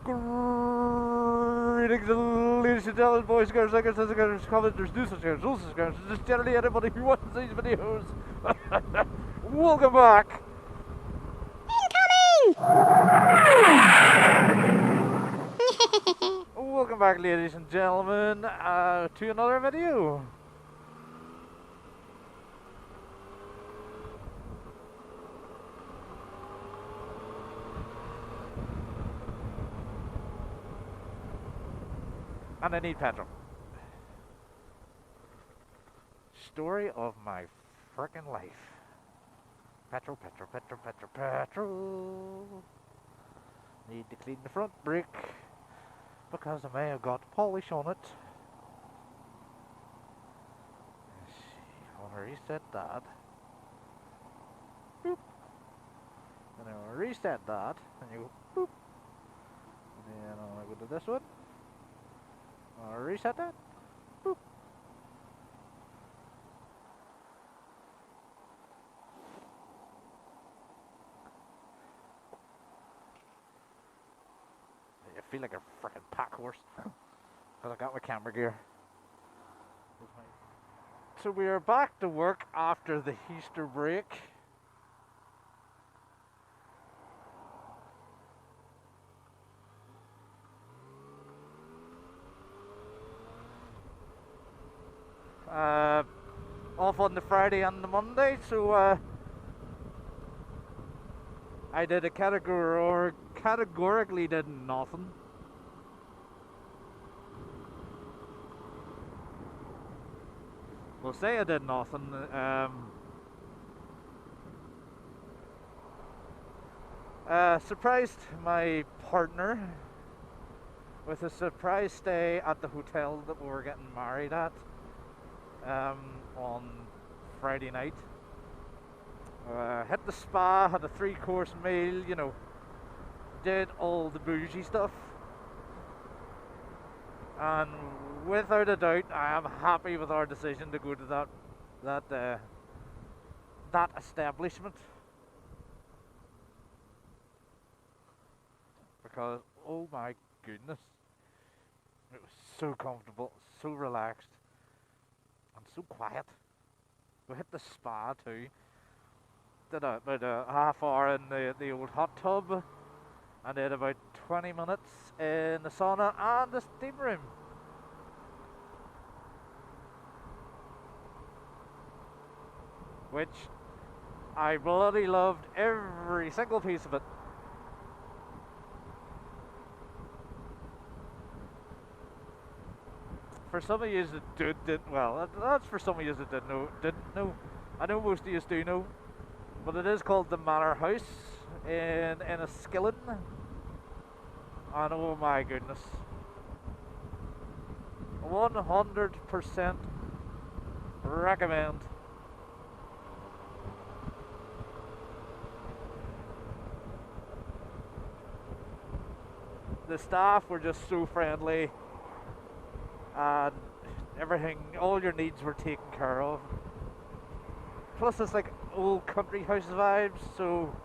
Greetings, ladies and gentlemen, boys, girls, girls, commenters, nuisance girls, just generally anybody who watches these videos. Welcome back. Welcome back, ladies and gentlemen, to another video. And I need petrol. Story of my frickin' life. Petrol. Need to clean the front brake because I may have got polish on it. Let's see, I want to reset that. Boop. And then I want to reset that. And you go boop. And then I want to go to this one. I'll reset that. Boop. I feel like a frickin' pack horse. Because I got my camera gear. So we are back to work after the Easter break. Off on the Friday and the Monday, so I did categorically did nothing. We'll say I did nothing. Surprised my partner with a surprise stay at the hotel that we were getting married at. On Friday night. Hit the spa, had a 3-course meal, you know, did all the bougie stuff. And without a doubt, I am happy with our decision to go to that establishment. Because, oh my goodness, it was so comfortable, so relaxed. And so quiet. We hit the spa too. Did about a half hour in the old hot tub, and then about 20 minutes in the sauna and the steam room. Which I bloody loved every single piece of it. For some of you that didn't, well, that's for some of you that didn't know. I know most of you do know, but it is called the Manor House in Enniskillen. And oh my goodness, 100% recommend. The staff were just so friendly. And everything, all your needs were taken care of. Plus it's like old country house vibes, so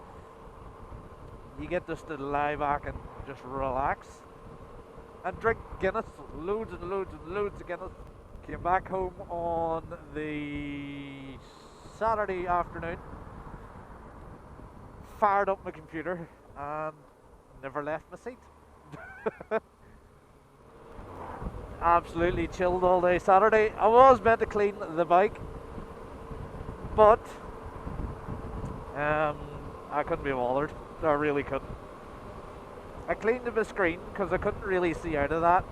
you get just to lie back and just relax. And drink Guinness, loads and loads and loads of Guinness. Came back home on the Saturday afternoon, fired up my computer and never left my seat. Absolutely chilled all day Saturday. I was meant to clean the bike, but I couldn't be bothered. I really couldn't. I cleaned my screen because I couldn't really see out of that,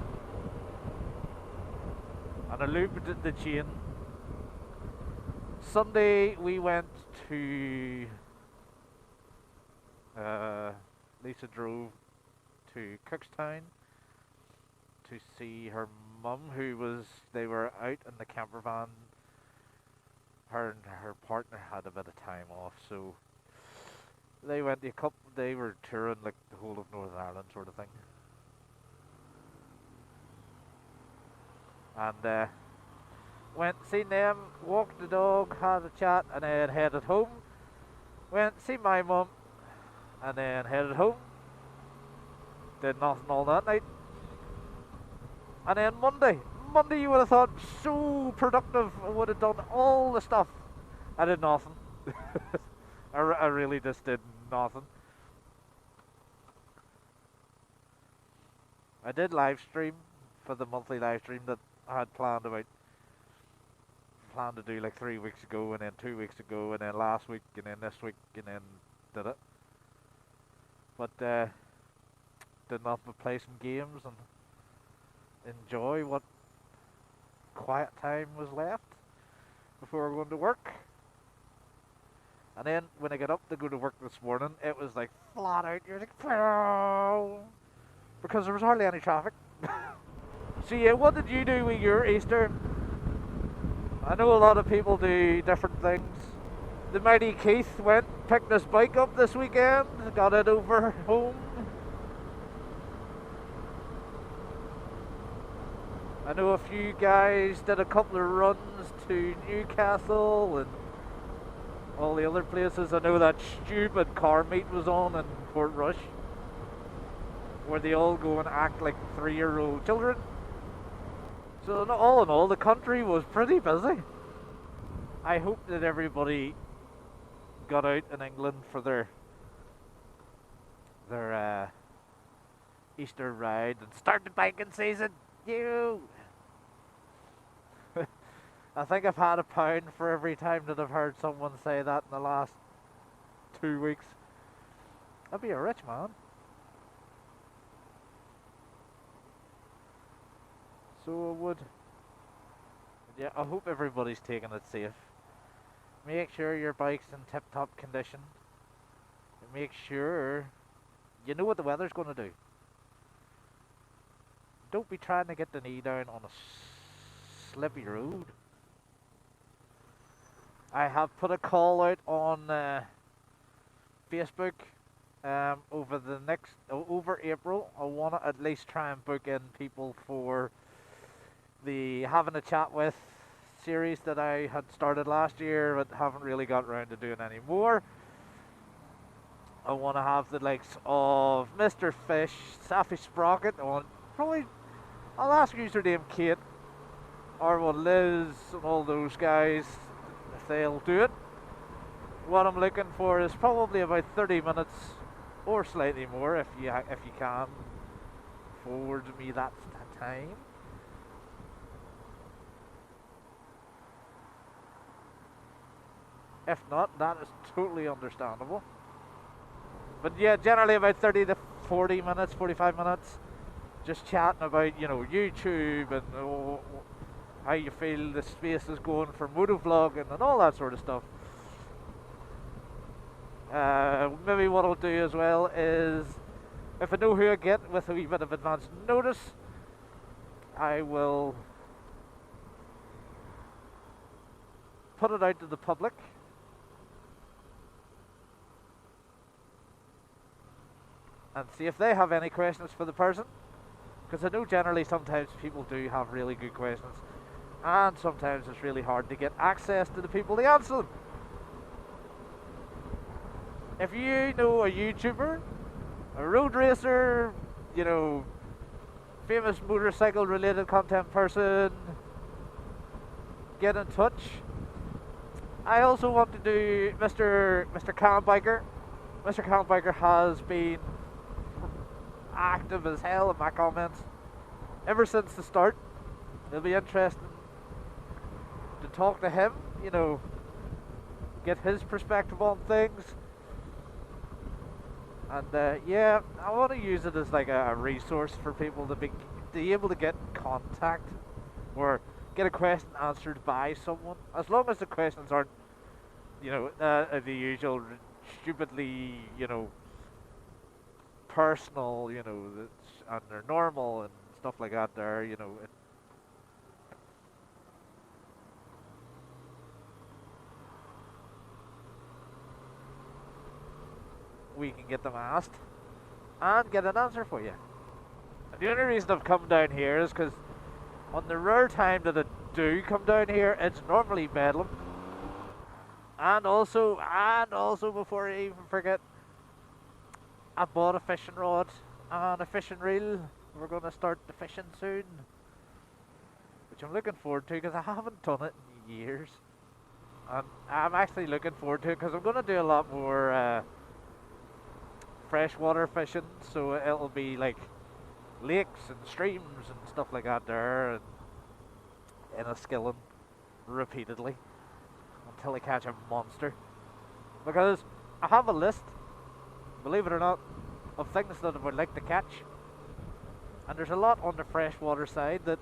and I lubed the chain. Sunday we went to Lisa drove to Cookstown to see her mum, they were out in the camper van. Her and her partner had a bit of time off, so they went they were touring like the whole of Northern Ireland sort of thing. And went, seen them, walked the dog, had a chat, and then headed home. Went, see my mum, and then headed home. Did nothing all that night. And then Monday you would have thought so productive. I would have done all the stuff. I did nothing. I really just did nothing. I did live stream for the monthly live stream that I had planned to do like 3 weeks ago, and then 2 weeks ago, and then last week, and then this week, and then did it. But did not but play some games and enjoy what quiet time was left before going to work. And then when I got up to go to work this morning, it was like flat out. You're like, "Phew," because there was hardly any traffic. So yeah, what did you do with your Easter? I know a lot of people do different things. The mighty Keith picked his bike up this weekend, got it over home. I know a few guys did a couple of runs to Newcastle and all the other places. I know that stupid car meet was on in Portrush, where they all go and act like 3-year-old children. So all in all, the country was pretty busy. I hope that everybody got out in England for their Easter ride and start the biking season. You. I think I've had £1 for every time that I've heard someone say that in the last 2 weeks. I'd be a rich man. So I would. Yeah, I hope everybody's taking it safe. Make sure your bike's in tip-top condition. And make sure you know what the weather's going to do. Don't be trying to get the knee down on a slippy road. I have put a call out on Facebook over April. I want to at least try and book in people for the Having a Chat With series that I had started last year but haven't really got around to doing anymore. I want to have the likes of Mr. Fish, Safi Sprocket. I'll ask username Kate or Liz and all those guys if they'll do it. What I'm looking for is probably about 30 minutes or slightly more if you can forward me that time. If not, that is totally understandable. But yeah, generally about 30 to 40 minutes, 45 minutes, just chatting about, YouTube and how you feel the space is going for motovlogging and all that sort of stuff. Maybe what I'll do as well is, if I know who I get with a wee bit of advance notice, I will put it out to the public. And see if they have any questions for the person. Because I know generally sometimes people do have really good questions. And sometimes it's really hard to get access to the people to answer them. If you know a YouTuber, a road racer, famous motorcycle related content person, get in touch. I also want to do Mr. Cam Biker. Mr. Cam Biker has been active as hell in my comments ever since the start. It'll be interesting to talk to him, get his perspective on things. And yeah, I want to use it as like a resource for people to be able to get in contact or get a question answered by someone, as long as the questions aren't the usual stupidly personal, and they're normal and stuff like that there, we can get them asked and get an answer for you. And the only reason I've come down here is because on the rare time that I do come down here, it's normally bedlam. And also before I even forget, I bought a fishing rod and a fishing reel. We're going to start the fishing soon, which I'm looking forward to because I haven't done it in years. And I'm actually looking forward to it because I'm going to do a lot more freshwater fishing, so it'll be like lakes and streams and stuff like that there, and in a skilling repeatedly until I catch a monster. Because I have a list, believe it or not, of things that I would like to catch, and there's a lot on the freshwater side that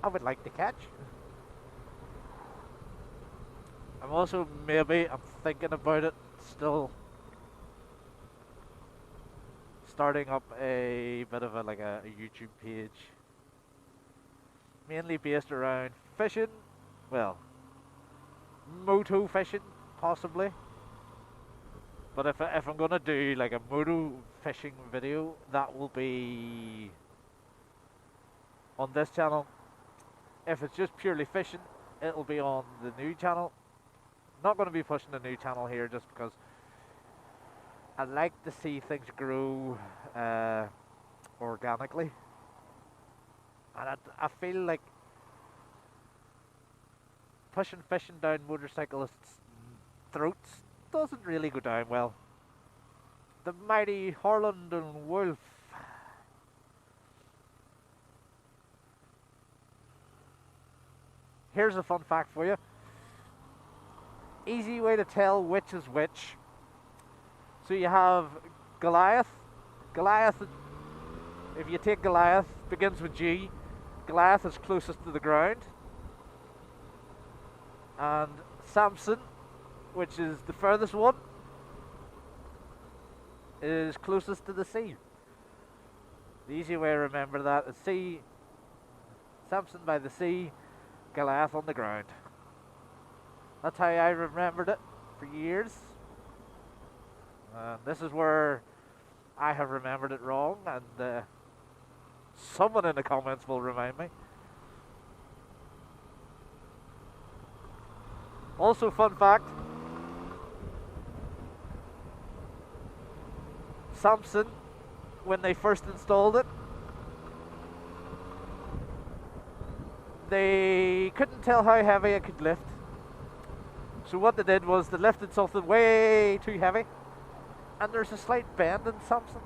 I would like to catch. I'm thinking about it still, starting up a bit of a YouTube page, mainly based around fishing, well, moto fishing possibly. But if I'm gonna do like a moto fishing video, that will be on this channel. If it's just purely fishing, it'll be on the new channel. Not going to be pushing the new channel here just because I like to see things grow organically, and I feel like pushing fishing down motorcyclists' throats doesn't really go down well. The mighty Harland and Wolff. Here's a fun fact for you. Easy way to tell which is which. So you have Goliath. Goliath, if you take Goliath, begins with G. Goliath is closest to the ground. And Samson, which is the furthest one, is closest to the sea. The easy way to remember that is sea, Samson by the sea, Goliath on the ground. That's how I remembered it for years. This is where I have remembered it wrong, and someone in the comments will remind me. Also, fun fact, Samson, when they first installed it, they couldn't tell how heavy it could lift. So what they did was they lifted something way too heavy, and there's a slight bend in Samson.